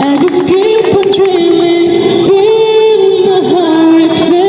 I just keep on dreaming till my heart says.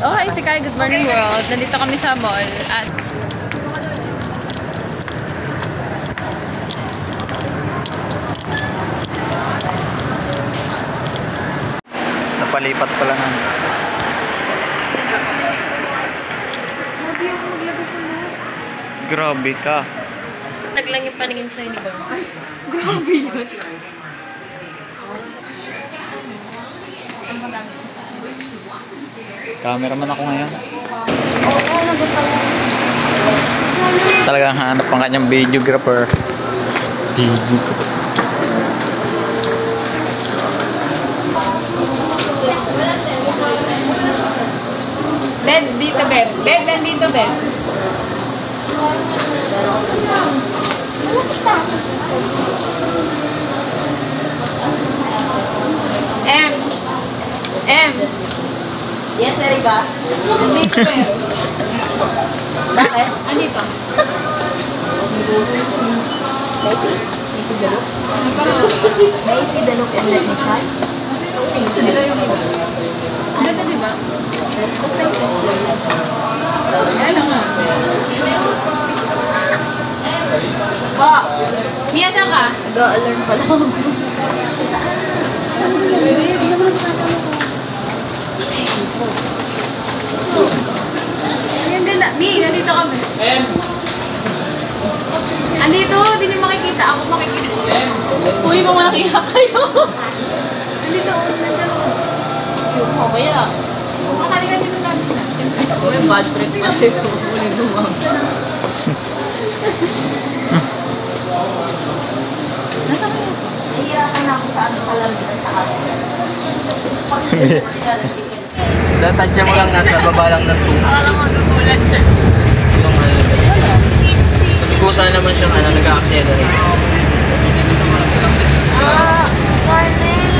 Hi, si Kai. Good morning world. Nandito kami sa mall at napalipat pala na. Grabe ka. naglang yung paningin sa'yo ni Bang. Grabe yun. Ano ba gamit? Cameraman ako ngayon. Oo, nagot pala. Talagang hanap ang kanyang videographer. Videographer. Bed, dito, Beb. Beb, nandito, Beb. M. M. Yes, Eriba. Nandito, Beb. Bakit? Andito. Daisy? Daisy Daluk? Daisy Daluk and let me try? Ito yung iba. Ang ganda, diba? Basta yung test. Ayan na nga. Ba! Mia, saan ka? Nag-a-alarm pa lang ako. Ayan din na. Mi, nandito kami. Andito, di niyo makikita. Ako makikita. Uy, mamalaki na kayo. Nandito, nandito. Yung mamaya. Makalikan dito natin na. Uy, bad trip na ito. Uli lumang. Nahihirapan na ako sa ano sa lamit at taas. Tatadya mo lang nasa baba lang ng tubo. Akala mo nagulat siya. Yung kasi kusa naman siyang nag-accelerate. Ah, Scarlett.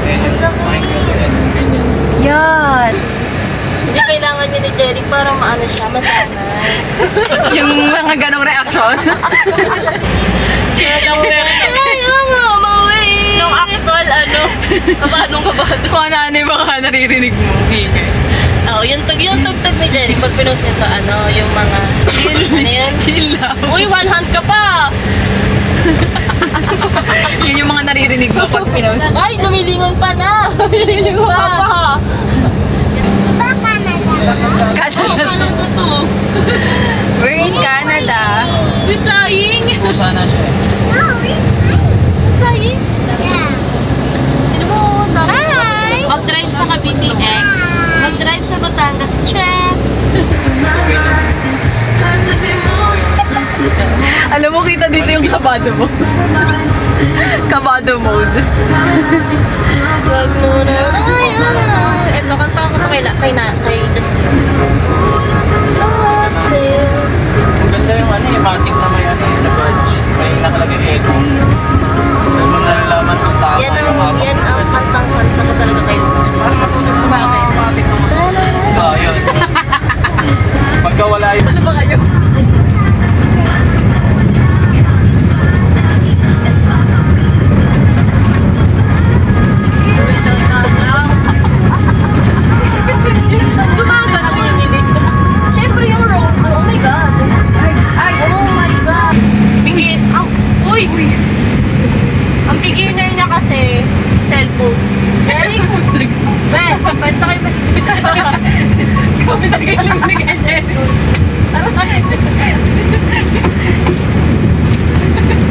Ang sakit. Yan. Hindi kailangan niya ni Jerry para maano siya, masanay. Yung mga ganong reaction. Siya lang meron na. Ay, nga, mauwi. Nung actual, kabadong. Kung ano yung mga naririnig mo, ingay. Oo, yung tugtog ni Jerry, pag pinost nito, yung mga chill. Ano yun? Chill lang. Uy, one hand ka pa! Yun yung mga naririnig mo pag pinost. Ay, lumilingon pa na! Lumilingon pa! Canada. We're in Canada. We're flying! Kusa na siya. Flying? Ano mo? Hi! Mag-drive sa Cavite X. Mag-drive sa Batangas. Check! Alam mo, kita dito yung kabado mo. Kabado mode. Wag mo na. Ito, kanta ko to kay Justin. Love sale. Ang ganda yung matic na may sa badge. May nakalagay echo. Alam mo nalalaman kung tama. Yan ang kantang-kanta ko talaga kay Justin. Bakit? Oo, yun. Pagka wala yun. Ano ba kayo? Siyempre yung road ko. Oh my God. Ay! Oh my God. Pingin! Uy! Ang beginner niya kasi sa cellphone. Very good. Ben, kwenta kayo ba? Kami talaga yung nag-share.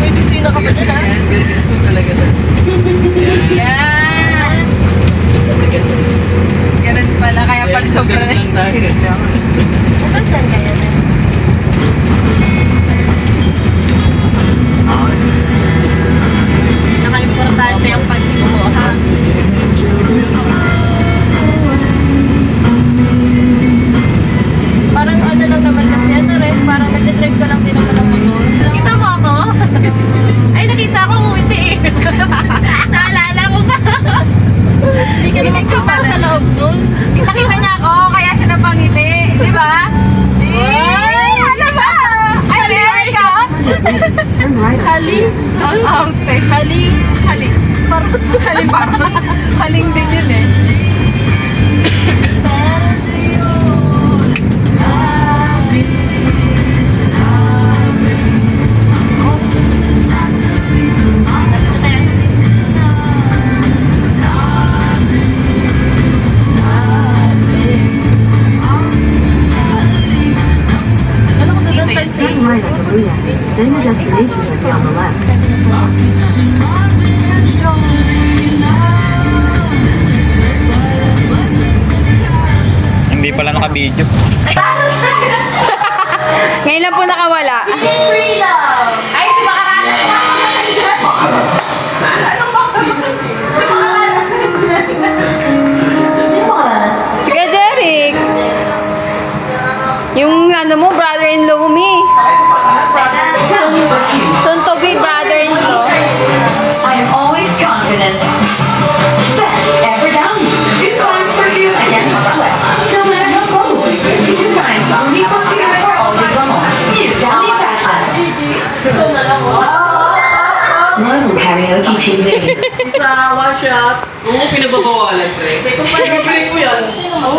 May pisina ka pa dyan, ha? Ganito talaga to. Yan! Ganun pala, kaya pag sobra na. Hanggang saan kaya na? Naka-importante yung pag-ibo, ha? Parang ano lang naman kasi, ano rin, parang nag-drive ka lang din naman ng motor. Nakita mo ako? Ay, nakita ko ngumiti eh. Naalala ko pa. Hindi ka naman kita sa loob nun. Nakita niya ako, kaya siya napangiti. Di ba? Ay, ano ba? Ay, meron ka? Haling. Haling. Parang haling din yun eh. Turn right on Korea. Then the destination will be on the left. Hindi pala naka-video. Ngayon lang po nakawala. Freedom! Ay, si Makaranas na ako na dyan! Anong Makaranas? Si Makaranas na dyan! Sino Makaranas? Si Kuya Jeric! Yung ano mo, brother-in-law mo, Mi. Soon to be brother-in-law. I am always confident. Best ever done. 2 times perfume against sweat. No matter what clothes. 2 times only perfume for all day long. New Downy Fashion. One karaoke TV. Isa, one shot. Oo, pinagbabawalan, pre. Pinag-break mo yan. Sino mo?